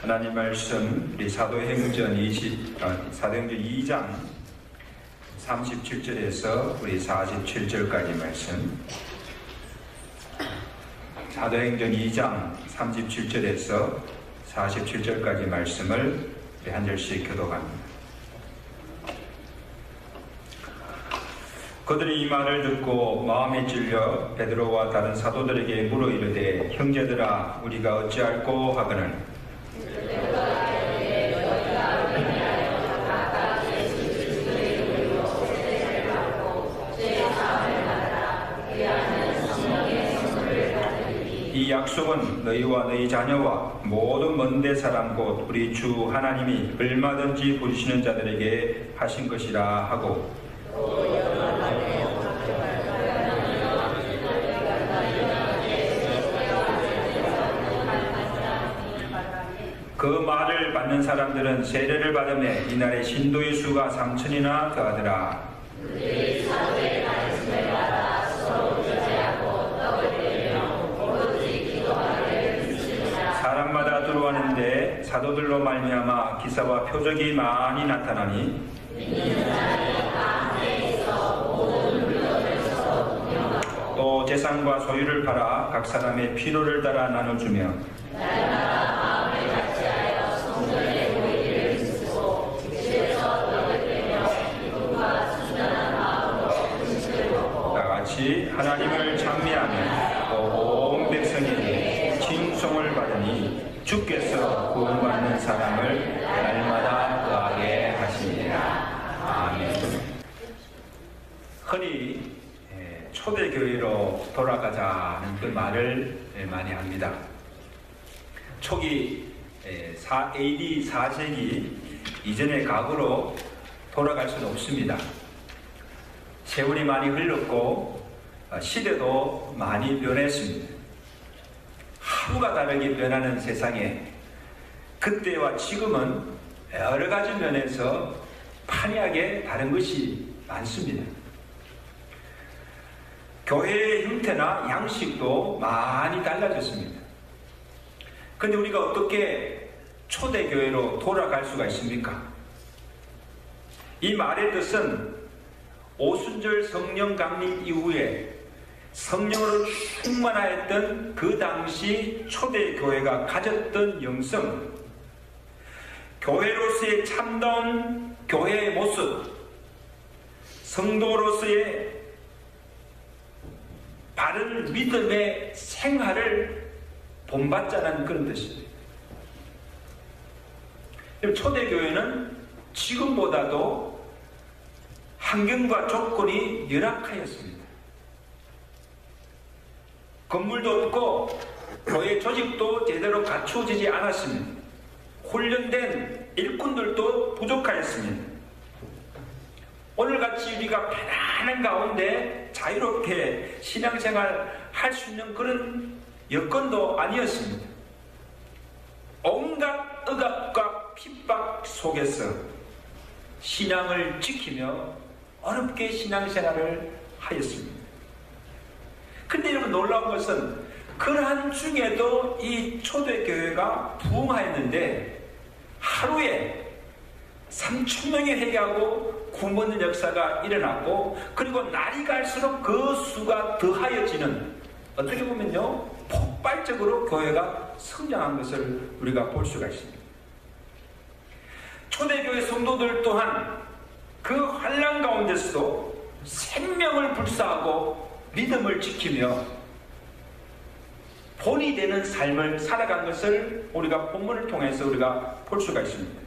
하나님 말씀 우리 사도행전 2장 37절에서 우리 47절까지 말씀, 사도행전 2장 37절에서 47절까지 말씀을 우리 한 절씩 교독합니다. 그들이 이 말을 듣고 마음에 찔려 베드로와 다른 사도들에게 물어 이르되, 형제들아, 우리가 어찌할꼬 하거늘 이 약속은 너희와 너희 자녀와 모든 먼데 사람 곧 우리 주 하나님이 얼마든지 부르시는 자들에게 하신 것이라 하고, 그 말을 받는 사람들은 세례를 받으며 이날에 신도의 수가 3,000이나 더하더라. 사람마다 들어왔는데 사도들로 말미암아 기사와 표적이 많이 나타나니 또 재산과 소유를 팔아 각 사람의 필요를 따라 나눠주며 다같이 하나님을 찬미하며 또 온 백성에게 칭송을 받으니 주께서 구원받는 사람을 날마다 더하게 하시니라. 아멘. 흔히 초대교회로 돌아가자는 그 말을 많이 합니다. 초기 AD 4세기 이전의 과거로 돌아갈 수는 없습니다. 세월이 많이 흘렀고 시대도 많이 변했습니다. 하루가 다르게 변하는 세상에 그때와 지금은 여러 가지 면에서 판이하게 다른 것이 많습니다. 교회의 형태나 양식도 많이 달라졌습니다. 그런데 우리가 어떻게 초대교회로 돌아갈 수가 있습니까? 이 말의 뜻은 오순절 성령 강림 이후에 성령으로 충만하였던 그 당시 초대교회가 가졌던 영성, 교회로서의 참다운 교회의 모습, 성도로서의 바른 믿음의 생활을 본받자는 그런 뜻입니다. 초대교회는 지금보다도 환경과 조건이 열악하였습니다. 건물도 없고 교회 조직도 제대로 갖추어지지 않았습니다. 훈련된 일꾼들도 부족하였습니다. 오늘같이 우리가 편안한 가운데 자유롭게 신앙생활 할 수 있는 그런 여건도 아니었습니다. 온갖 억압과 핍박 속에서 신앙을 지키며 어렵게 신앙생활을 하였습니다. 근데 여러분, 놀라운 것은 그러한 중에도 이 초대교회가 부흥하였는데 하루에 3,000명이 회개하고 구원 받는 역사가 일어났고, 그리고 날이 갈수록 그 수가 더하여지는, 어떻게 보면요, 폭발적으로 교회가 성장한 것을 우리가 볼 수가 있습니다. 초대교회 성도들 또한 그 환난 가운데서도 생명을 불사하고 믿음을 지키며 본이 되는 삶을 살아간 것을 우리가 본문을 통해서 우리가 볼 수가 있습니다.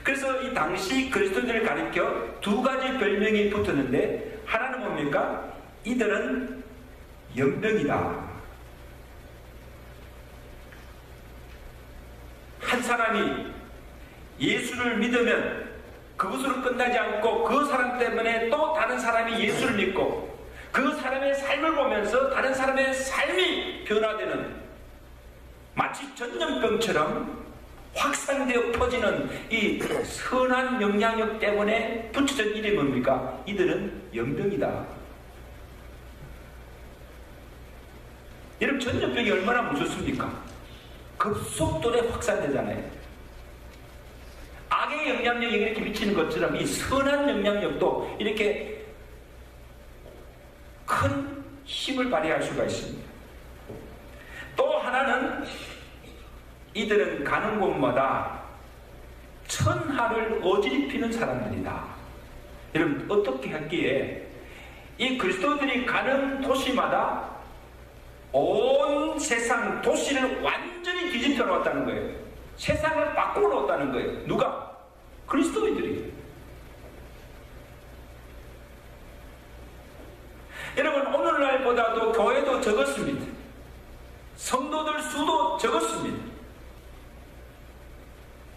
그래서 이 당시 그리스도인들을 가리켜 두 가지 별명이 붙었는데, 하나는 뭡니까? 이들은 연병이다. 한 사람이 예수를 믿으면 그것으로 끝나지 않고 그 사람 때문에 또 다른 사람이 예수를 믿고 그 사람의 삶을 보면서 다른 사람의 삶이 변화되는, 마치 전염병처럼 확산되어 퍼지는 이 선한 영향력 때문에 붙여진 이름이 뭡니까? 이들은 연병이다. 여러분, 전염병이 얼마나 무섭습니까? 급속도로 확산되잖아요. 악의 영향력이 이렇게 미치는 것처럼 이 선한 영향력도 이렇게 큰 힘을 발휘할 수가 있습니다. 또 하나는 이들은 가는 곳마다 천하를 어지럽히는 사람들이다. 여러분 어떻게 했기에 이 그리스도들이 가는 도시마다 온 세상 도시를 완전히 뒤집혀 놓았다는 거예요. 세상을 바꾸어 놓았다는 거예요. 누가? 그리스도인들이. 여러분 오늘날보다도 교회도 적었습니다. 성도들 수도 적었습니다.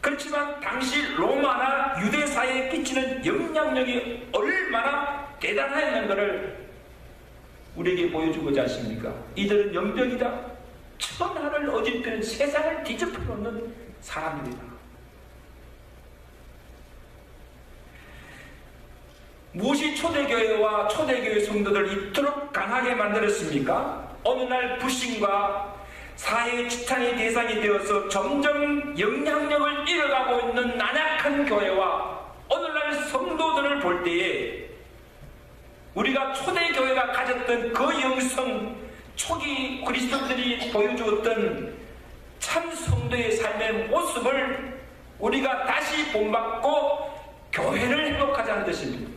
그렇지만 당시 로마나 유대사에 끼치는 영향력이 얼마나 대단했는 것을 우리에게 보여주고자 하십니까? 이들은 연병이다. 천하를 어지럽히는 세상을 뒤집어 놓는 사람들이다. 무엇이 초대교회와 초대교회 성도들을 이토록 강하게 만들었습니까? 어느 날 불신과 사회의 지탄의 대상이 되어서 점점 영향력을 잃어가고 있는 나약한 교회와 오늘날 성도들을 볼 때에 우리가 초대교회가 가졌던 그 영성, 초기 그리스도들이 보여주었던 참 성도의 삶의 모습을 우리가 다시 본받고 교회를 회복하자는 뜻입니다.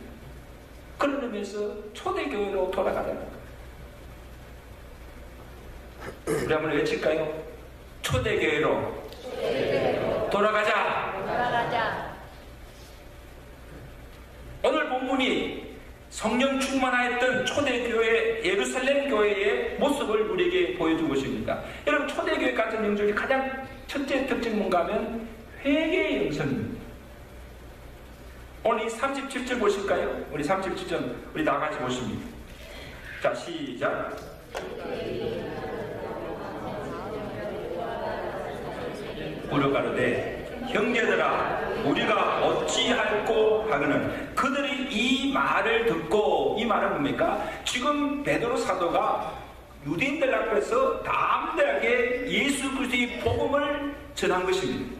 그런 의미에서 초대교회로 돌아가자는 거예요. 우리 한번 외칠까요? 초대교회로 돌아가자. 오늘 본문이 성령 충만하였던 초대교회 예루살렘 교회의 모습을 우리에게 보여준 것입니다. 여러분 초대교회 같은 영적의 가장 첫째 특징은 뭔가 하면 회개의 영성입니다. 오늘 37절 보실까요? 우리 37절 우리 다 같이 보십니다. 자 시작. 물어가르되 형제들아 우리가 어찌할꼬 하거늘 그들이 이 말을 듣고 이 말은 뭡니까? 지금 베드로 사도가 유대인들 앞에서 담대하게 예수 그리스도의 복음을 전한 것입니다.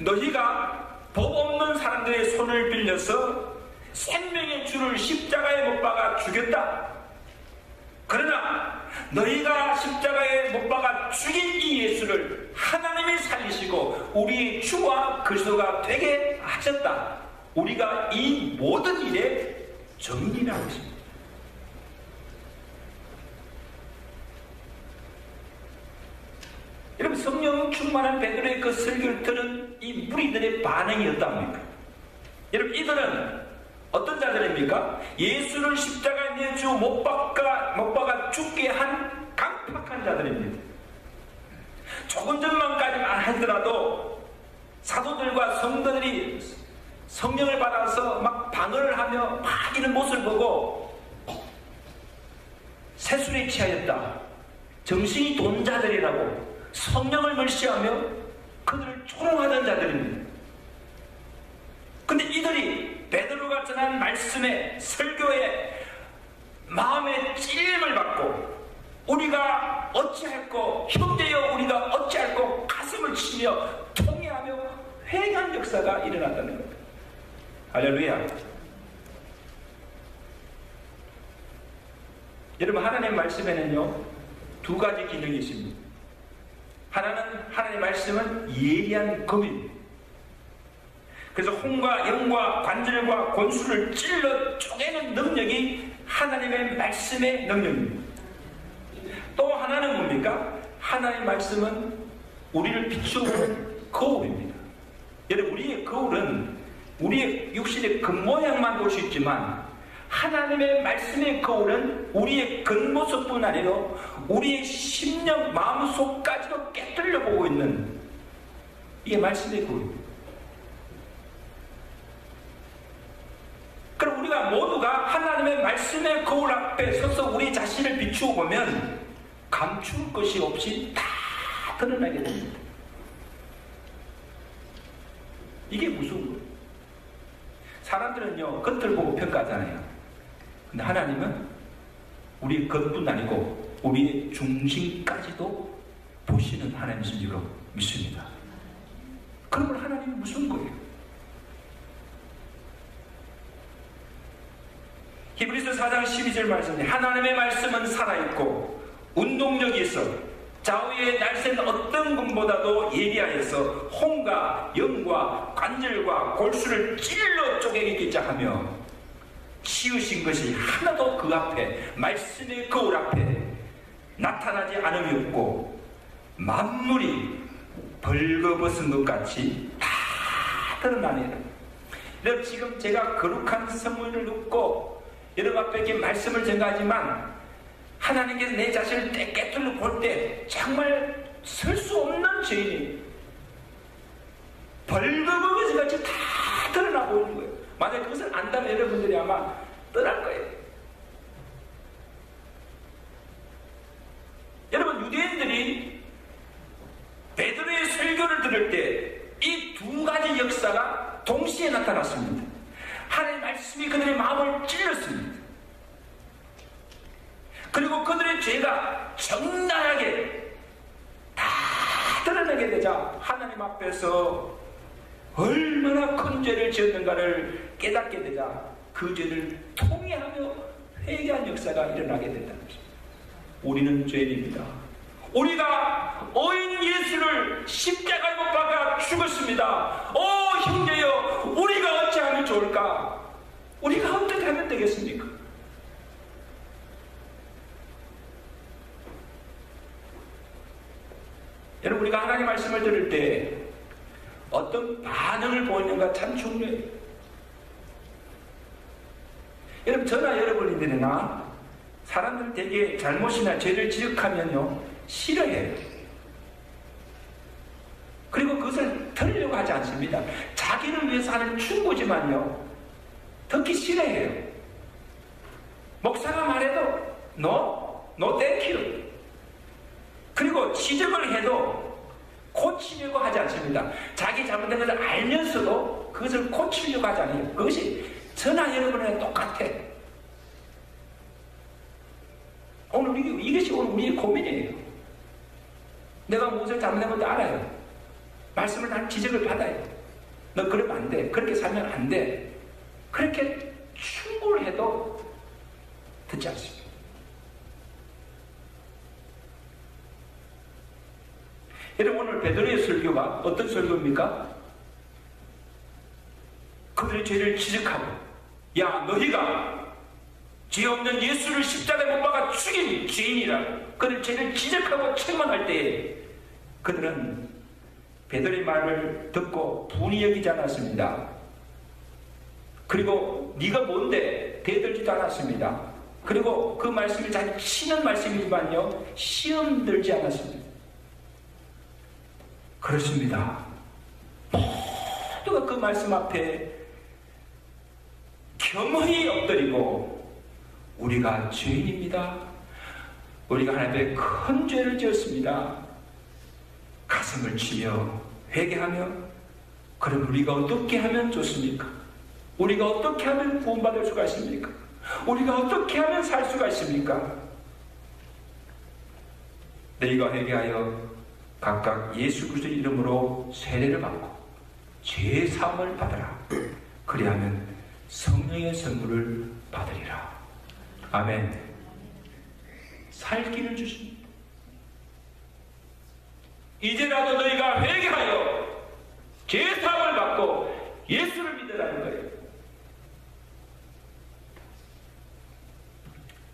너희가 법 없는 사람들의 손을 빌려서 생명의 주를 십자가에 못 박아 죽였다. 그러나 너희가 십자가에 못 박아 죽인 이 예수를 하나님이 살리시고 우리의 주와 그리스도가 되게 하셨다. 우리가 이 모든 일의 증인이라고 했습니다. 여러분 성령 충만한 베드로의 그 설교를 들은 이 무리들의 반응이 어떠합니까? 여러분 이들은 어떤 자들입니까? 예수를 십자가에 내주 못 박아 죽게 한 강팍한 자들입니다. 조금 전만까지만 하더라도 사도들과 성도들이 성령을 받아서 막 방언을 하며 막 이런 모습을 보고 세술에 취하였다. 정신이 돈 자들이라고 성령을 멸시하며 그들을 조롱하던 자들입니다. 근데 이들이 베드로가 전한 말씀에 설교에 마음의 찔림을 받고 우리가 어찌할꼬 형제여 우리가 어찌할꼬 가슴을 치며 통회하며 회개한 역사가 일어났다는 겁니다. 할렐루야. 여러분 하나님의 말씀에는요 두 가지 기능이 있습니다. 하나는 하나님의 말씀은 예리한 검입니다. 그래서 혼과 영과 관절과 권수를 찔러 쪼개는 능력이 하나님의 말씀의 능력입니다. 또 하나는 뭡니까? 하나님의 말씀은 우리를 비추는 거울입니다. 여러분 우리의 거울은 우리의 육신의 겉모양만 볼 수 있지만 하나님의 말씀의 거울은 우리의 겉모습뿐 아니라 우리의 심령 마음속까지도 깨뚫려 보고 있는 이게 말씀의 거울입니다. 그럼 우리가 모두가 하나님의 말씀의 거울 앞에 서서 우리 자신을 비추어 보면 감출 것이 없이 다 드러나게 됩니다. 이게 무서운 거예요. 사람들은요 겉을 보고 평가하잖아요. 근데 하나님은 우리 겉뿐 아니고 우리의 중심까지도 보시는 하나님이신 줄로 믿습니다. 그러면 하나님이 무슨 거예요? 히브리서 4장 12절 말씀에 하나님의 말씀은 살아있고 운동력이 있어 좌우의 날쌘 어떤 금보다도 예리하여서 혼과 영과 관절과 골수를 찔러 쪼개기자 하며 치우신 것이 하나도 그 앞에 말씀의 거울 앞에 나타나지 않음이 없고 만물이 벌거벗은 것 같이 다 드러나네요. 여러분 지금 제가 거룩한 성문을 눕고 여러분 앞에 이렇게 말씀을 전가하지만 하나님께서 내 자신을 깨끗이 볼 때 정말 설 수 없는 죄인이 벌거벗은 것 같이 다 드러나고 있는 거예요. 만약에 그것을 안다면 여러분들이 아마 떠날 거예요. 여러분 유대인들이 베드로의 설교를 들을 때 이 두 가지 역사가 동시에 나타났습니다. 하나님의 말씀이 그들의 마음을 찔렀습니다. 그리고 그들의 죄가 적나라하게 다 드러나게 되자 하나님 앞에서 얼마나 큰 죄를 지었는가를 깨닫게 되자 그 죄를 통회하며 회개한 역사가 일어나게 된다는 것입니다. 우리는 죄인입니다. 우리가 어인 예수를 십자가에 못 박아 죽었습니다. 오 형제여, 우리가 어찌하면 좋을까? 우리가 어떻게 하면 되겠습니까? 여러분 우리가 하나님의 말씀을 들을 때 어떤 반응을 보이는가 참 중요해요. 여러분 저나 여러분들이나 사람들 되게 잘못이나 죄를 지적하면요 싫어해요. 그리고 그것을 들으려고 하지 않습니다. 자기를 위해서 하는 충고지만요 듣기 싫어해요. 목사가 말해도 no thank you. 그리고 지적을 해도 고치려고 하지 않습니다. 자기 잘못된 것을 알면서도 그것을 고치려고 하지 않아요. 그것이 저나 여러분이랑 똑같아. 오늘 이것이 오늘 우리의 고민이에요. 내가 무엇을 잘못한 것도 알아요. 말씀을 난 지적을 받아요. 너 그러면 안 돼. 그렇게 살면 안 돼. 그렇게 충고를 해도 듣지 않습니다. 여러분 오늘 베드로의 설교가 어떤 설교입니까? 그들의 죄를 지적하고 야 너희가 죄 없는 예수를 십자가에 못 박아 죽인 죄인이라 그들 죄를 지적하고 책망할 때에 그들은 베드로의 말을 듣고 분이 여기지 않았습니다. 그리고 네가 뭔데 대들지도 않았습니다. 그리고 그 말씀이 잘 치는 말씀이지만요 시험 들지 않았습니다. 그렇습니다. 모두가 그 말씀 앞에 겸허히 엎드리고 우리가 죄인입니다. 우리가 하나님 앞에 큰 죄를 지었습니다. 가슴을 치며 회개하며 그럼 우리가 어떻게 하면 좋습니까? 우리가 어떻게 하면 구원받을 수가 있습니까? 우리가 어떻게 하면 살 수가 있습니까? 너희가 회개하여 각각 예수 그리스도의 이름으로 세례를 받고 죄 사함을 받으라. 그리하면 성령의 선물을 받으리라. 아멘. 살 길을 주십니다. 이제라도 너희가 회개하여 죄 사함을 받고 예수를 믿으라는 거예요.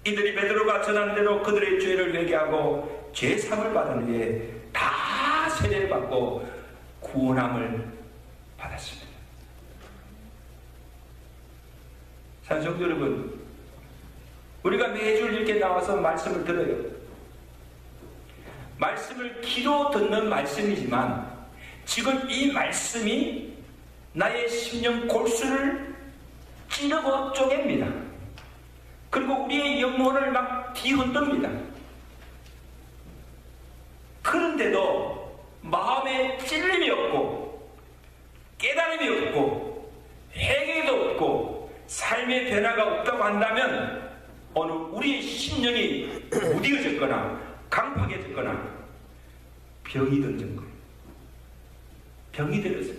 이들이 베드로가 전한 대로 그들의 죄를 회개하고 죄 사함을 받은 후에 다 세례를 받고 구원함을 받았습니다. 사랑하는 성도 여러분, 우리가 매주 이렇게 나와서 말씀을 들어요. 말씀을 귀로 듣는 말씀이지만 지금 이 말씀이 나의 심령 골수를 찌르고 쪼갭니다. 그리고 우리의 영혼을 막 뒤흔듭니다. 그런데도 마음에 찔림이 없고 깨달음이 없고 회개도 없고 삶의 변화가 없다고 한다면 오늘 우리의 심령이 무디어졌거나 강팍해졌거나 병이 들어진 거예요. 병이 들었어요.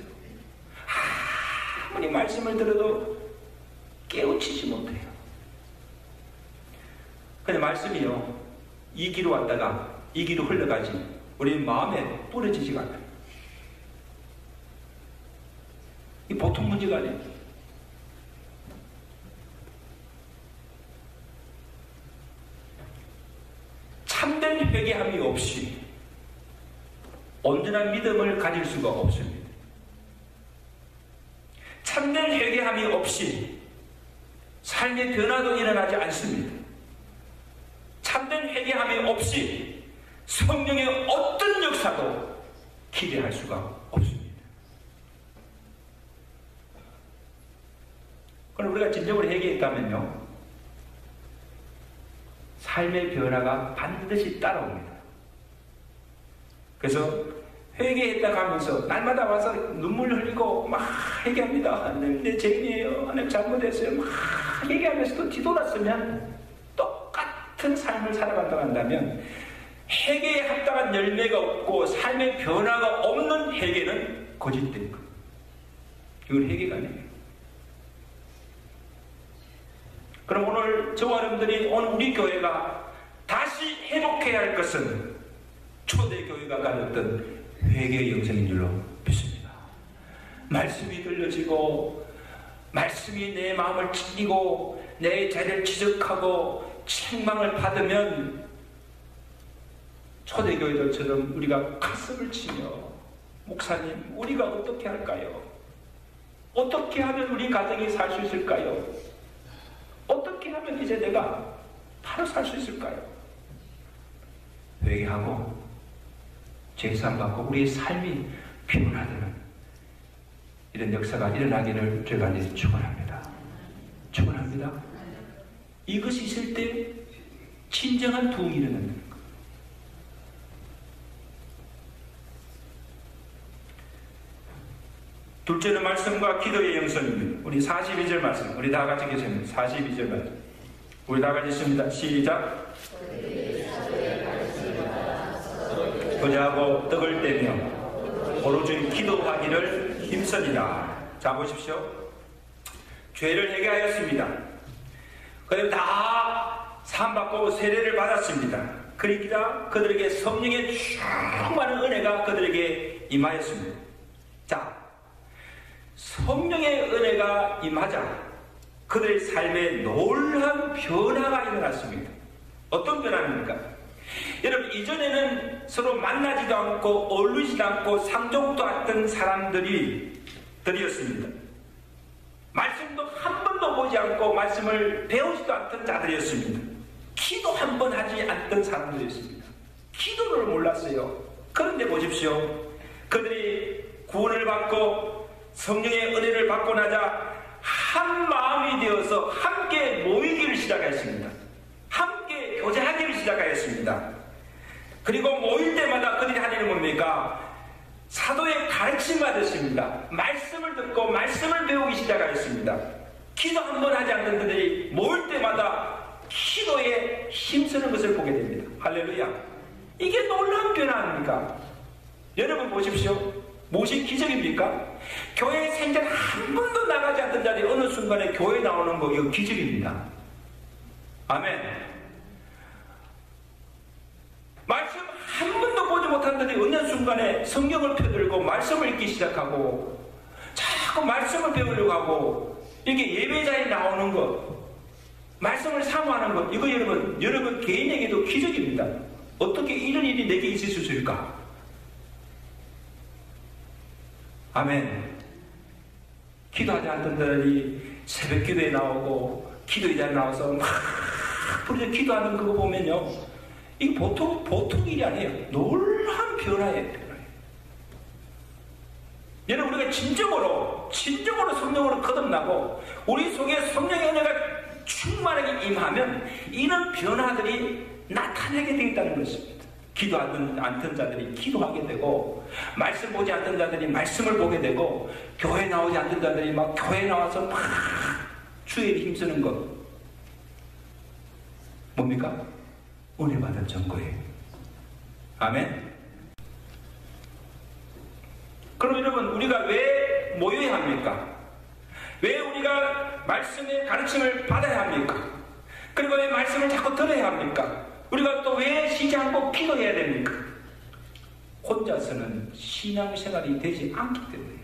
아무리 말씀을 들어도 깨우치지 못해요. 근데 말씀이요, 이 귀로 왔다가 이 귀로 흘러가지 우리 마음에 뿌려지지가 않아요. 이 보통 문제가 아니에요. 참된 회개함이 없이 온전한 믿음을 가질 수가 없습니다. 참된 회개함이 없이 삶의 변화도 일어나지 않습니다. 참된 회개함이 없이 성령의 어떤 역사도 기대할 수가 없습니다. 그럼 우리가 진정으로 회개했다면요, 삶의 변화가 반드시 따라옵니다. 그래서 회개했다고 하면서 날마다 와서 눈물 흘리고 막 회개합니다. 하나님 내 죄인이에요. 하나님 잘못했어요. 막 회개하면서도 뒤돌았으면 똑같은 삶을 살아간다고 한다면 회개에 합당한 열매가 없고 삶의 변화가 없는 회개는 거짓된 거예요. 이건 회개가 아니에요. 그럼 오늘 저와 여러분들이 오늘 우리 교회가 다시 회복해야 할 것은 초대교회가 가졌던 회개의 영성인 줄로 믿습니다. 말씀이 들려지고 말씀이 내 마음을 찔리고 내 죄를 지적하고 책망을 받으면 초대교회들처럼 우리가 가슴을 치며 목사님 우리가 어떻게 할까요? 어떻게 하면 우리 가정이 살 수 있을까요? 어떻게 하면 이제 내가 바로 살 수 있을까요? 회개하고 죄산 받고 우리의 삶이 변화되는 이런 역사가 일어나기를 제가 간절히 축원합니다. 축원합니다. 이것이 있을 때 진정한 도움이 일어난다는 것. 둘째는 말씀과 기도의 영성입니다. 우리 42절 말씀, 우리 다 같이 계십니다. 42절 말씀, 우리 다 같이 있습니다. 시작. 교제하고 떡을 떼며 오로지 기도하기를 힘쓰니라. 자 보십시오. 죄를 회개하였습니다. 그리고 다 사함받고 세례를 받았습니다. 그러니까 그들에게 성령의 충만한 은혜가 그들에게 임하였습니다. 자, 성령의 은혜가 임하자 그들의 삶에 놀라운 변화가 일어났습니다. 어떤 변화입니까? 여러분, 이전에는 서로 만나지도 않고 어울리지도 않고 상종도 않던 사람들이었습니다. 말씀도 한 번도 보지 않고 말씀을 배우지도 않던 자들이었습니다. 기도 한 번 하지 않던 사람들이었습니다. 기도를 몰랐어요. 그런데 보십시오. 그들이 구원을 받고 성령의 은혜를 받고 나자 한 마음이 되어서 함께 모이기를 시작했습니다. 함께 교제하기를 시작하였습니다. 그리고 모일 때마다 그들이 하는 건 뭡니까? 사도의 가르침 받았습니다. 말씀을 듣고 말씀을 배우기 시작하였습니다. 기도 한 번 하지 않던 그들이 모일 때마다 기도에 힘쓰는 것을 보게 됩니다. 할렐루야. 이게 놀라운 변화 아닙니까? 여러분 보십시오. 무엇이 기적입니까? 교회 생전 한 번도 나가지 않던 자들이 어느 순간에 교회 나오는 거, 이거 기적입니다. 아멘. 말씀 한 번도 보지 못한 자들이 어느 순간에 성경을 펴들고 말씀을 읽기 시작하고 자꾸 말씀을 배우려고 하고 이게 예배자에 나오는 것, 말씀을 사모하는 것, 이거 여러분 개인에게도 기적입니다. 어떻게 이런 일이 내게 있을 수 있을까? 아멘. 기도하지 않던 자들이 새벽 기도에 나오고 기도에 나와서 막 부르짖어 기도하는 그거 보면요, 이거 보통 일이 아니에요. 놀라운 변화예요. 여러분, 우리가 진정으로 성령으로 거듭나고 우리 속에 성령의 은혜가 충만하게 임하면 이런 변화들이 나타나게 되겠다는 것입니다. 기도하지 않던 자들이 기도하게 되고, 말씀 보지 않던 자들이 말씀을 보게 되고, 교회 나오지 않던 자들이 막 교회 나와서 막 주의 일에 힘쓰는 것. 뭡니까? 은혜 받은 증거예요. 아멘. 그럼 여러분, 우리가 왜 모여야 합니까? 왜 우리가 말씀의 가르침을 받아야 합니까? 그리고 왜 말씀을 자꾸 들어야 합니까? 우리가 또 왜 쉬지 않고 기도해야 됩니까? 혼자서는 신앙생활이 되지 않기 때문에.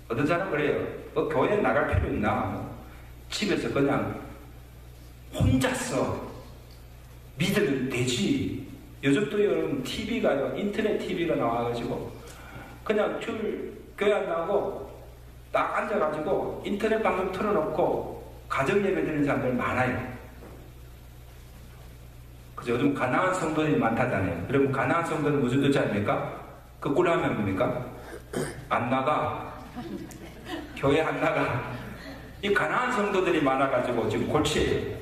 어떤 사람은 그래요. 교회에 나갈 필요 있나? 집에서 그냥 혼자서 믿으면 되지. 요즘 또 여러분 TV가요, 인터넷 TV가 나와가지고 그냥 교회 안 나오고 딱 앉아가지고 인터넷 방송 틀어놓고 가정 예배 드리는 사람들 많아요. 그죠? 요즘 가난한 성도들이 많다잖아요. 여러분, 가난한 성도는 무슨 뜻이 아닙니까? 거꾸로 하면 뭡니까? 안 나가. 교회 안 나가. 이 가난한 성도들이 많아가지고 지금 골치예요.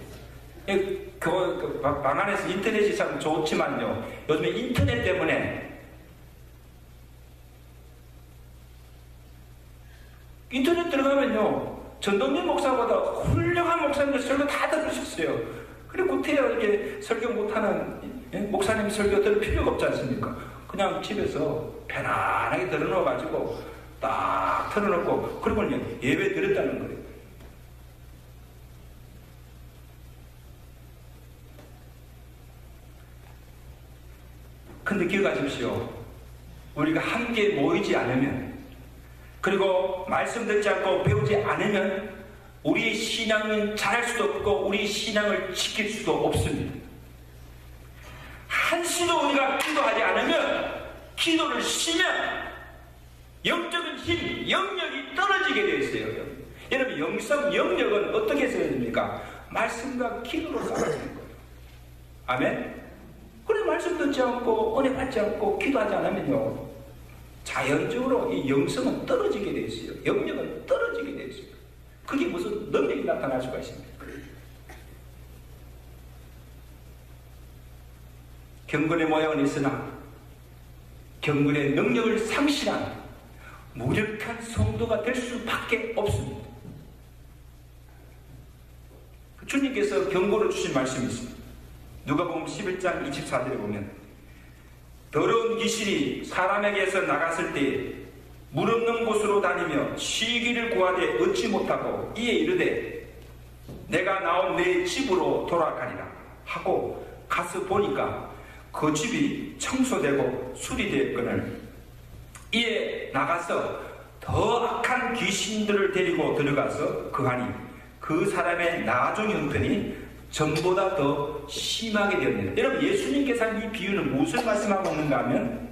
방 안에서 인터넷이 참 좋지만요, 요즘에 인터넷 때문에 인터넷 들어가면요, 전동민 목사보다 훌륭한 목사님들 설교 다 들으셨어요. 그래, 구태여 이렇게 설교 못하는 목사님 설교 들을 필요가 없지 않습니까? 그냥 집에서 편안하게 들어놓아가지고 딱 틀어놓고 그리고 예배 드렸다는 거예요. 근데 기억하십시오. 우리가 함께 모이지 않으면, 그리고 말씀 듣지 않고 배우지 않으면 우리의 신앙은 자랄 수도 없고 우리의 신앙을 지킬 수도 없습니다. 한시도 우리가 기도하지 않으면, 기도를 쉬면 영적인 힘, 영역이 떨어지게 되어 있어요. 여러분, 영역은 어떻게 써야 됩니까? 말씀과 기도로 쌓아지는 거예요. 아멘? 그래, 말씀 듣지 않고 은혜 받지 않고 기도하지 않으면요, 자연적으로 이 영성은 떨어지게 되어 있어요. 영역은 떨어지게 되어 있어요. 그게 무슨 능력이 나타날 수가 있습니까? 경건의 모양은 있으나 경건의 능력을 상실한 무력한 성도가 될 수밖에 없습니다. 주님께서 경고를 주신 말씀이 있습니다. 누가복음 11장 24절에 보면, 더러운 귀신이 사람에게서 나갔을 때 물 없는 곳으로 다니며 쉬기를 구하되 얻지 못하고 이에 이르되 내가 나온 내 집으로 돌아가리라 하고 가서 보니까 그 집이 청소되고 수리되었거늘 이에 나가서 더 악한 귀신들을 데리고 들어가서 거하니 그 사람의 나중의 형편이 전보다 더 심하게 되었네요. 여러분, 예수님께서 한 이 비유는 무엇을 말씀하고 있는가 하면,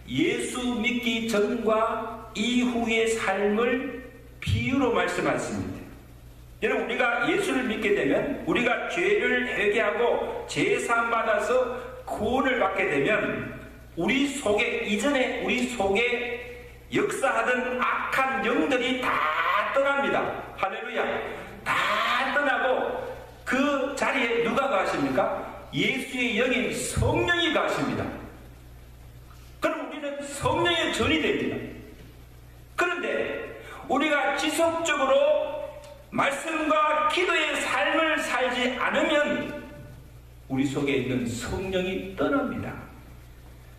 예수 믿기 전과 이후의 삶을 비유로 말씀하십니다. 여러분, 우리가 예수를 믿게 되면, 우리가 죄를 회개하고 제사함 받아서 구원을 받게 되면 우리 속에, 이전에 우리 속에 역사하던 악한 영들이 다 떠납니다. 할렐루야. 다 떠나고 그 자리에 누가 가십니까? 예수의 영인 성령이 가십니다. 그럼 우리는 성령의 전이 됩니다. 그런데 우리가 지속적으로 말씀과 기도의 삶을 살지 않으면 우리 속에 있는 성령이 떠납니다.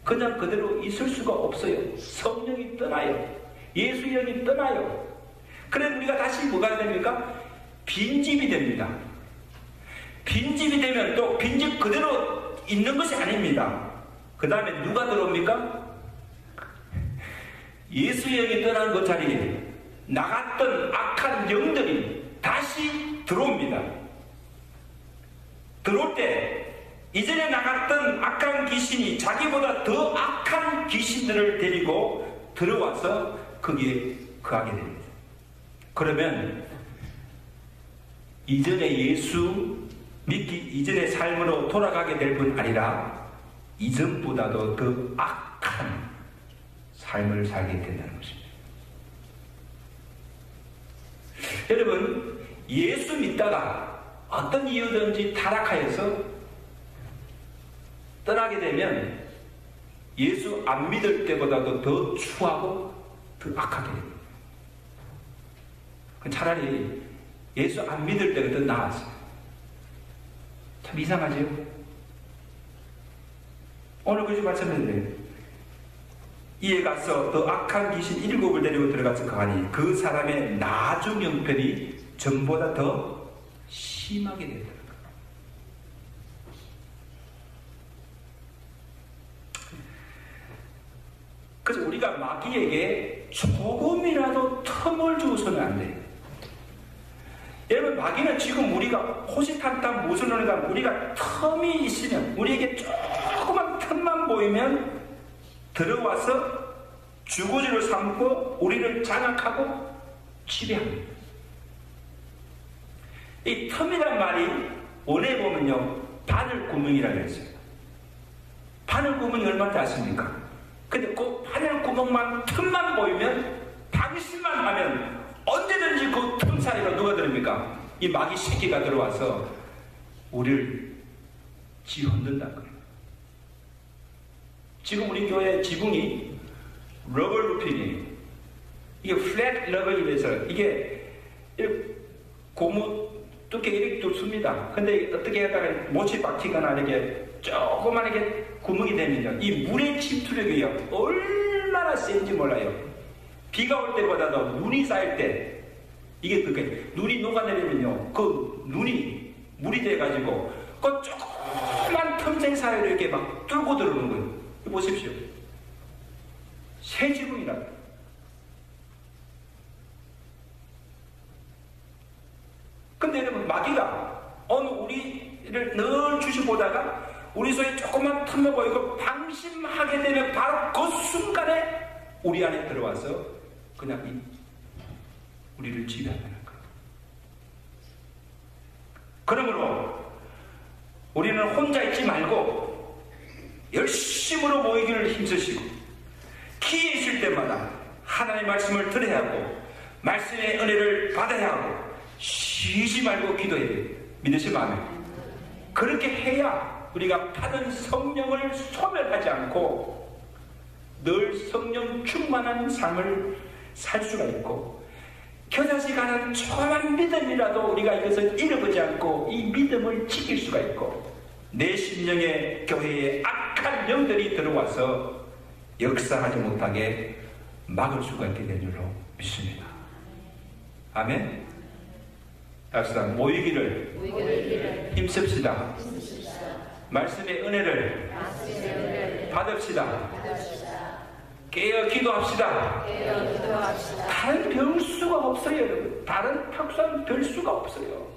그냥 그대로 있을 수가 없어요. 성령이 떠나요. 예수의 영이 떠나요. 그래서 우리가 다시 뭐가 됩니까? 빈집이 됩니다. 빈집이 되면 또 빈집 그대로 있는 것이 아닙니다. 그 다음에 누가 들어옵니까? 예수의 영이 떠난 그 자리에 나갔던 악한 영들이 다시 들어옵니다. 들어올 때 이전에 나갔던 악한 귀신이 자기보다 더 악한 귀신들을 데리고 들어와서 거기에 거하게 됩니다. 그러면 이전에 예수 믿기 이전의 삶으로 돌아가게 될 뿐 아니라 이전보다도 더 악한 삶을 살게 된다는 것입니다. 여러분, 예수 믿다가 어떤 이유든지 타락하여서 떠나게 되면 예수 안 믿을 때보다도 더 추하고 더 악하게 됩니다. 차라리 예수 안 믿을 때가 더 나았어요. 참 이상하죠? 오늘 그렇게 말씀했는데 이에 가서 더 악한 귀신 7을 데리고 들어가서 가니 그 사람의 나중 형편이 전보다 더 심하게 되더라. 그래서 우리가 마귀에게 조금이라도 틈을 주어서는 안 돼요. 여러분, 마귀는 지금 우리가 호시탐탐 무슨 노래가 우리가 틈이 있으면, 우리에게 조그만 틈만 보이면 들어와서 주거지로 삼고 우리를 장악하고 지배합니다. 이 틈이란 말이 원에 보면요, 바늘구멍이라고 했어요. 바늘구멍이 얼마인지 아십니까? 근데 그 바늘구멍만 틈만 보이면, 당신만 하면 언제든지 그 틈 사이로 누가 들습니까? 이 마귀 새끼가 들어와서 우리를 짓흔든다는 거예요. 지금 우리 교회 지붕이 러버 루핑이에요. 이게 플랫 러버이면서 이게 고무 두께 이렇게 뚫습니다. 근데 어떻게 하다가 못이 박히거나 이렇게 조그만하게 구멍이 되면요, 이 물의 침투력이 얼마나 센지 몰라요. 비가 올 때보다도 눈이 쌓일 때, 이게 그게 눈이 녹아내리면요, 그 눈이 물이 돼가지고 그 조그만 틈새 사이로 이렇게 막 뚫고 들어오는 거예요. 이거 보십시오. 새 지붕이라고. 근데 여러분, 마귀가 어느 우리를 늘 주시보다가 우리 속에 조그만 틈을 보이고 방심하게 되면 바로 그 순간에 우리 안에 들어와서 그냥 우리를 지배한다는 거예요. 그러므로 우리는 혼자 있지 말고 열심으로 모이기를 힘쓰시고, 기회 있을 때마다 하나님의 말씀을 들어야 하고 말씀의 은혜를 받아야 하고 쉬지 말고 기도해야 돼요. 믿으시면 아멘. 그렇게 해야 우리가 받은 성령을 소멸하지 않고 늘 성령 충만한 삶을 살 수가 있고, 겨자씨 가는 조그만 믿음이라도 우리가 이것을 잃어보지 않고 이 믿음을 지킬 수가 있고, 내 심령의 교회에 악한 영들이 들어와서 역사하지 못하게 막을 수가 있게 된 줄로 믿습니다. 아멘. 합시다. 모이기를 힘씁시다. 말씀의 은혜를 받읍시다. 깨어 기도합시다. 다른 병수가 없어요, 여러분. 다른 탁수는 별 수가 없어요.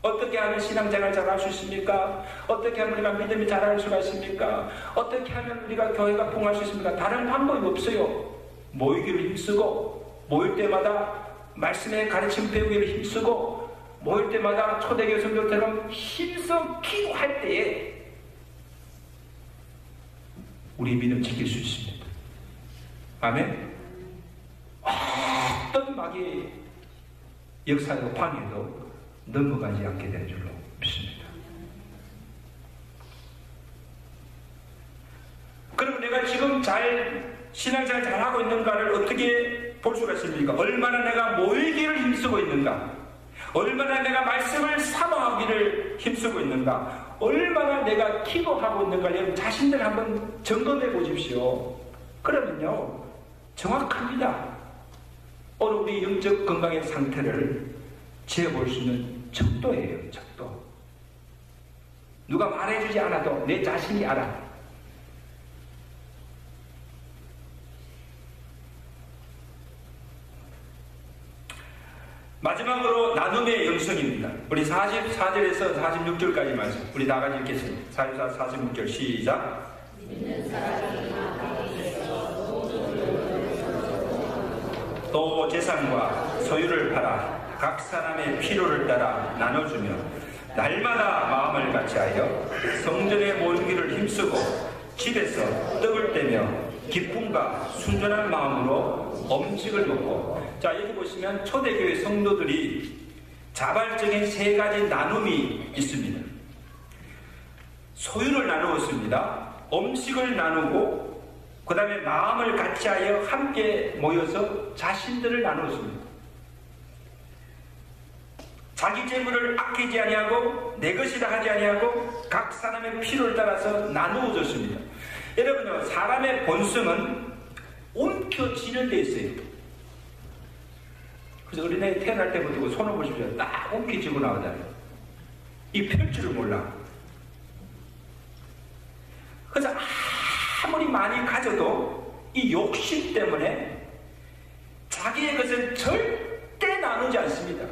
어떻게 하면 신앙생활 잘할 수 있습니까? 어떻게 하면 우리가 믿음이 잘할 수가 있습니까? 어떻게 하면 우리가 교회가 봉할 수 있습니까? 다른 방법이 없어요. 모이기를 힘쓰고, 모일 때마다 말씀의 가르침 배우기를 힘쓰고, 모일 때마다 초대교회 성도처럼 힘써 기도할 때에 우리 믿음 지킬 수 있습니다. 아멘. 어떤 마귀의 역사도 방해도 넘어가지 않게 된 줄로 믿습니다. 그럼 내가 지금 신앙생활 잘하고 있는가를 어떻게 볼 수가 있습니까? 얼마나 내가 모이기를 힘쓰고 있는가? 얼마나 내가 말씀을 사모하기를 힘쓰고 있는가? 얼마나 내가 기도하고 있는가? 여러분 자신들 한번 점검해 보십시오. 그러면요, 정확합니다. 오늘 우리 영적 건강의 상태를 재볼 수 있는 척도예요. 척도. 누가 말해주지 않아도 내 자신이 알아. 마지막으로 나눔의 영성입니다. 우리 44절에서 46절까지 말씀 우리 다 같이 읽겠습니다. 44, 46절 시작. 또 재산과 소유를 팔아 각 사람의 필요를 따라 나눠주며 날마다 마음을 같이하여 성전에 모이기를 힘쓰고 집에서 떡을 떼며 기쁨과 순전한 마음으로 음식을 먹고. 자, 여기 보시면 초대교회 성도들이 자발적인 세 가지 나눔이 있습니다. 소유를 나누었습니다. 음식을 나누고, 그 다음에 마음을 같이하여 함께 모여서 자신들을 나누었습니다. 자기 재물을 아끼지 아니하고 내 것이라 하지 아니하고 각 사람의 필요를 따라서 나누어졌습니다. 여러분요, 사람의 본성은 움켜쥐는 데 있어요. 그래서 어린애 태어날 때부터 손을 보십시오. 딱 움켜쥐고 나오잖아요. 이 펼 줄을 몰라. 그래서 아무리 많이 가져도 이 욕심 때문에 자기의 것을 절대 나누지 않습니다.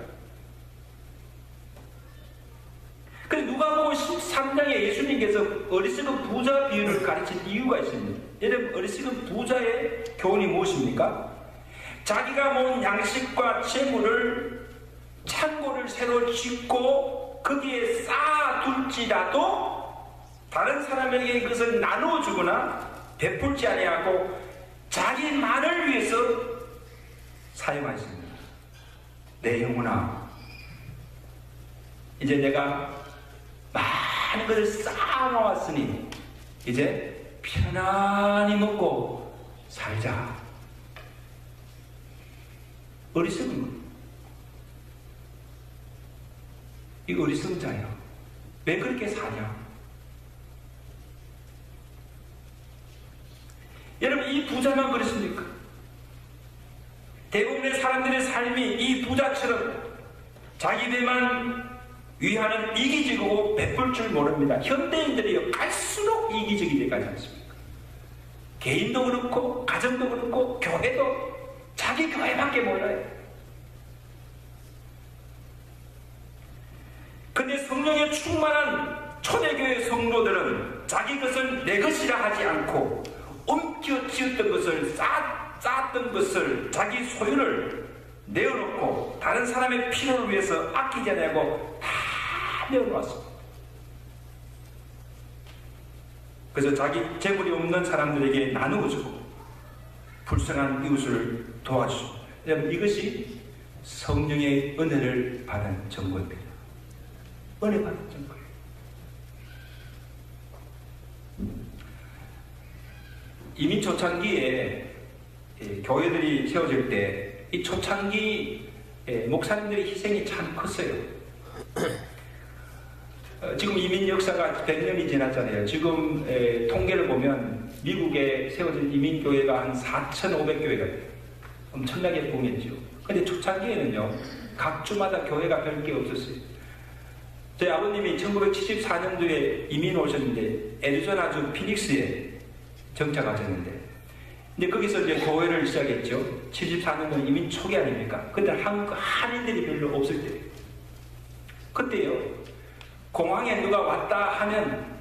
그래서 누가복음 13장에 예수님께서 어리석은 부자 비유를 가르친 이유가 있습니다. 여러분, 어리석은 부자의 교훈이 무엇입니까? 자기가 모은 양식과 재물을 창고를 새로 짓고 거기에 쌓아둘지라도 다른 사람에게 그것을 나누어주거나 베풀지 아니하고 자기만을 위해서 사용하였습니다. 내 영혼아, 이제 내가 많은 것을 쌓아놓았으니 이제 편안히 먹고 살자. 어리석은 거. 이 어리석은 자야. 왜 그렇게 사냐? 여러분, 이 부자만 그렇습니까? 대부분의 사람들의 삶이 이 부자처럼 자기 배만 위하는 이기적이고 베풀 줄 모릅니다. 현대인들이 갈수록 이기적이 되지 않습니까? 개인도 그렇고 가정도 그렇고 교회도 자기 교회밖에 몰라요. 근데 성령에 충만한 초대교회 성도들은 자기 것을 내 것이라 하지 않고 움켜쥐었던 것을 쌓았던 것을 자기 소유를 내어놓고 다른 사람의 필요를 위해서 아끼지 않고 다 내어놓았습니다. 그래서 자기 재물이 없는 사람들에게 나누어주고 불쌍한 이웃을 도와주고, 여러분, 이것이 성령의 은혜를 받은 정보입니다. 은혜 받은 정보예요. 이미 초창기에 교회들이 세워질 때 이 초창기 목사님들의 희생이 참 컸어요. 지금 이민 역사가 100년이 지났잖아요. 지금 통계를 보면 미국에 세워진 이민교회가 한 4,500교회가 돼요. 엄청나게 봉했죠. 근데 초창기에는요, 각 주마다 교회가 별게 없었어요. 저희 아버님이 1974년도에 이민 오셨는데 애리조나주 피닉스에 정착하셨는데, 근데 거기서 이제 교회를 시작했죠. 74년도는 이민 초기 아닙니까? 그때 한국 한인들이 별로 없을 때예요. 그때요, 공항에 누가 왔다 하면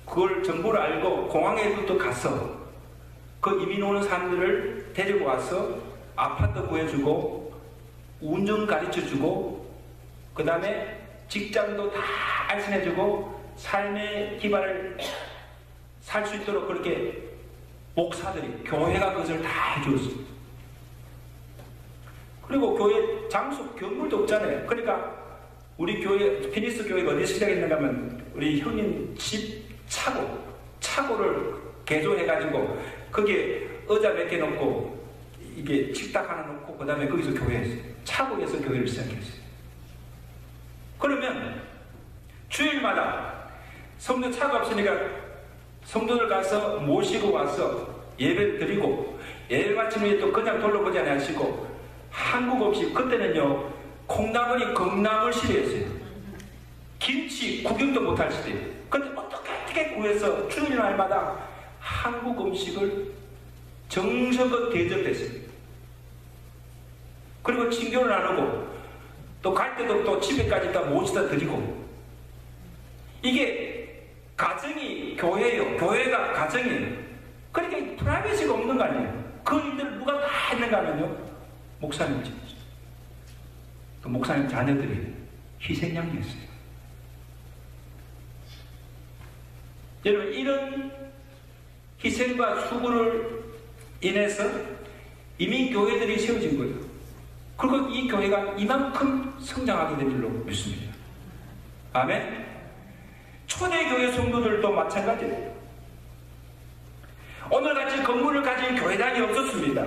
그걸 정보를 알고 공항에부터 가서 그 이민 오는 사람들을 데리고 와서 아파트 구해주고 운전 가르쳐주고 그 다음에 직장도 다 알선해주고 삶의 기반을 살 수 있도록 그렇게 목사들이, 교회가 그것을 다 해주었습니다. 그리고 교회 장소, 건물도 없잖아요. 그러니까 우리 교회, 피니스 교회가 어디 시작했는가 하면 우리 형님 집 차고를 개조해가지고 거기에 의자 몇 개 놓고 이게 식탁 하나 놓고 그 다음에 거기서 교회했어요. 차고에서 교회를 시작했어요. 그러면 주일마다 성도 차가 없으니까 성도들 가서 모시고 와서 예배를 드리고, 예배 마친 후에 또 그냥 돌려보지 않으시고, 한국 음식, 그때는요 콩나물이 콩나물 시대였어요. 김치 구경도 못할 시대예요. 근데 어떻게 구해서 주일날마다 한국 음식을 정성껏 대접했어요. 그리고 친교를 나누고 또 갈 때도 또 집에까지 다 모시다 드리고, 이게 가정이 교회예요. 교회가 가정이에요. 그러니까 프라이버시가 없는 거 아니에요. 그 일들을 누가 다 했는가 하면요, 목사님 집이죠. 그 목사님 자녀들이 희생양이었어요. 여러분, 이런 희생과 수고를 인해서 이민교회들이 세워진 거예요. 그리고 이 교회가 이만큼 성장하게 된 줄로 믿습니다. 아멘. 초대교회 성도들도 마찬가지예요. 오늘같이 건물을 가진 교회당이 없었습니다.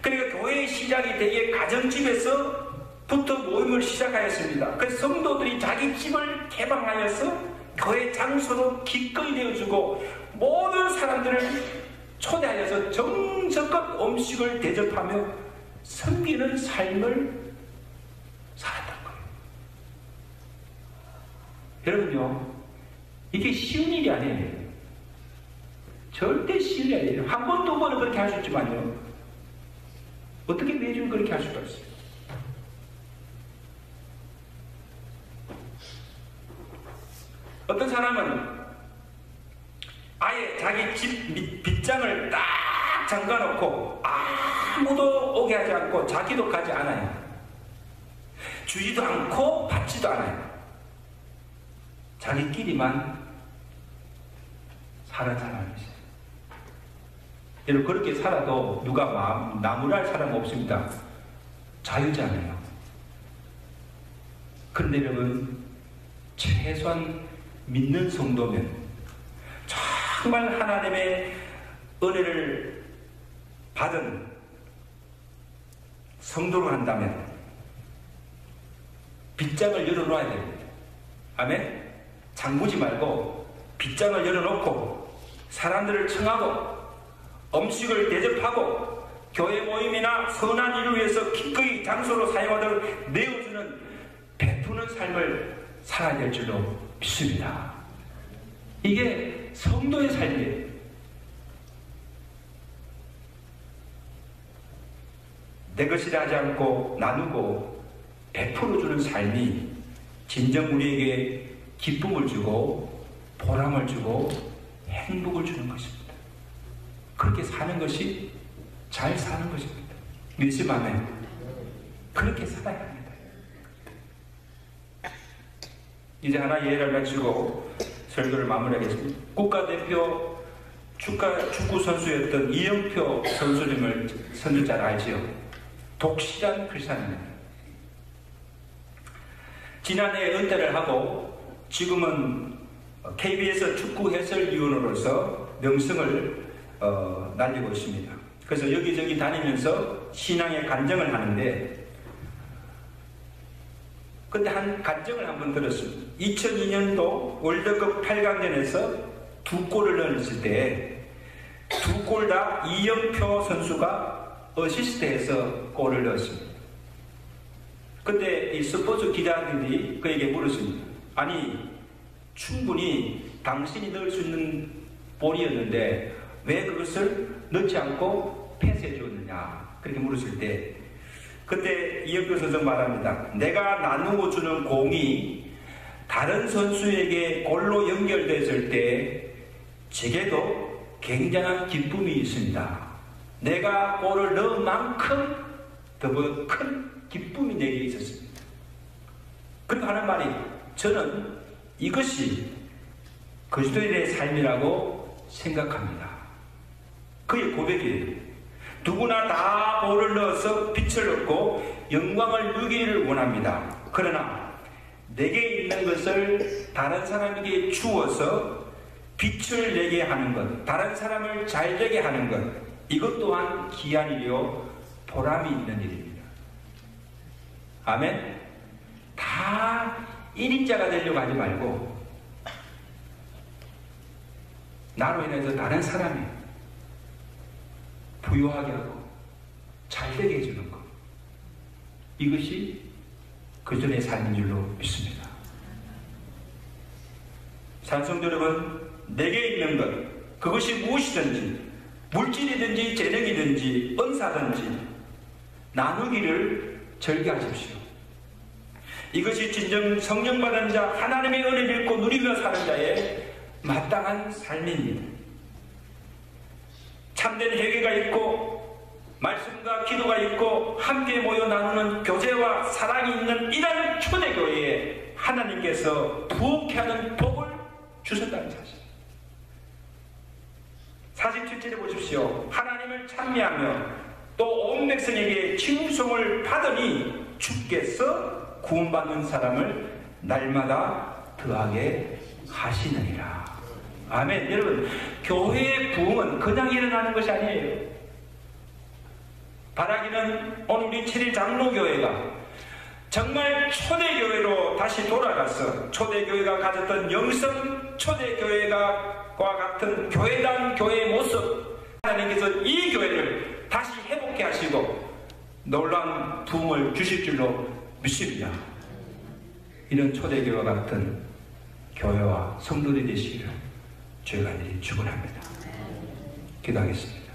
그러니까 교회의 시작이 되게 가정집에서부터 모임을 시작하였습니다. 그래서 성도들이 자기 집을 개방하여서 교회 장소로 기꺼이 내어주고 모든 사람들을 초대하여서 정성껏 음식을 대접하며 섬기는 삶을 살았던 거예요. 여러분요, 이게 쉬운 일이 아니에요. 절대 쉬운 일이 아니에요. 한 번, 두 번은 그렇게 할 수 있지만요, 어떻게 매주 그렇게 할 수가 있어요? 어떤 사람은 아예 자기 집 빗장을 딱 잠가놓고 아무도 오게 하지 않고 자기도 가지 않아요. 주지도 않고 받지도 않아요. 자기끼리만 사는 사람이죠. 여러분, 그렇게 살아도 누가 나무랄 사람 없습니다. 자유잖아요. 그런데 여러분, 최소한 믿는 성도면, 정말 하나님의 은혜를 받은 성도로 한다면 빗장을 열어놓아야 됩니다. 아멘? 잠그지 말고 빗장을 열어놓고 사람들을 청하고 음식을 대접하고 교회 모임이나 선한 일을 위해서 기꺼이 장소로 사용하도록 내어주는 베푸는 삶을 살아야 될 줄로 믿습니다. 이게 성도의 삶이에요. 내 것이라 하지 않고 나누고 베풀어주는 삶이 진정 우리에게 기쁨을 주고 보람을 주고 행복을 주는 것입니다. 그렇게 사는 것이 잘 사는 것입니다. 믿으시면 그렇게 살아야 합니다. 이제 하나 예를 마치고 설교를 마무리하겠습니다. 국가대표 축구 선수였던 이영표 선수님을 선수 잘 알지요? 독실한 크리스찬입니다. 지난해 은퇴를 하고 지금은 KBS 축구 해설위원으로서 명성을 날리고 있습니다. 그래서 여기저기 다니면서 신앙의 간증을 하는데, 근데 한 간증을 한번 들었습니다. 2002년도 월드컵 8강전에서 2골을 넣었을 때 2골 다 이영표 선수가 어시스트해서 골을 넣었습니다. 근데 이 스포츠 기자들이 그에게 물었습니다. 아니, 충분히 당신이 넣을 수 있는 볼이었는데 왜 그것을 넣지 않고 패스해 줬느냐, 그렇게 물었을 때 그때 이영표 선수 말합니다. 내가 나누어 주는 공이 다른 선수에게 골로 연결됐을 때 제게도 굉장한 기쁨이 있습니다. 내가 골을 넣은 만큼 더 큰 기쁨이 내게 있었습니다. 그리고 하는 말이, 저는 이것이 그리스도인의 삶이라고 생각합니다. 그의 고백이에요. 누구나 다 볼을 넣어서 빛을 얻고 영광을 누리기를 원합니다. 그러나 내게 있는 것을 다른 사람에게 주어서 빛을 내게 하는 것, 다른 사람을 잘되게 하는 것, 이것 또한 귀한 일이요 보람이 있는 일입니다. 아멘? 다 1인자가 되려고 하지 말고 나로 인해서 다른 사람이 부유하게 하고 잘되게 해주는 것, 이것이 그전의 삶인 줄로 믿습니다. 찬송자 여러분, 내게 있는 것, 그것이 무엇이든지 물질이든지 재능이든지 은사든지 나누기를 즐겨하십시오. 이것이 진정 성령 받은 자, 하나님의 은혜를 입고 누리며 사는 자의 마땅한 삶입니다. 참된 회개가 있고 말씀과 기도가 있고 함께 모여 나누는 교제와 사랑이 있는 이런 초대교회에 하나님께서 부흥케 하는 복을 주셨다는 사실. 47절에 보십시오. 하나님을 찬미하며 또 온 백성에게 칭송을 받으니 주께서 구원받는 사람을 날마다 더하게 하시느니라. 아멘. 여러분, 교회의 부흥은 그냥 일어나는 것이 아니에요. 바라기는 오늘 우리 7일 장로교회가 정말 초대교회로 다시 돌아가서 초대교회가 가졌던 영성, 초대교회가 같은 교회당 교회의 모습, 하나님께서 이 교회를 다시 회복해 하시고 놀라운 부흥을 주실 줄로 믿습니다. 이런 초대교회와 같은 교회와 성도들이 되시기를 저희가 축원합니다. 기도하겠습니다.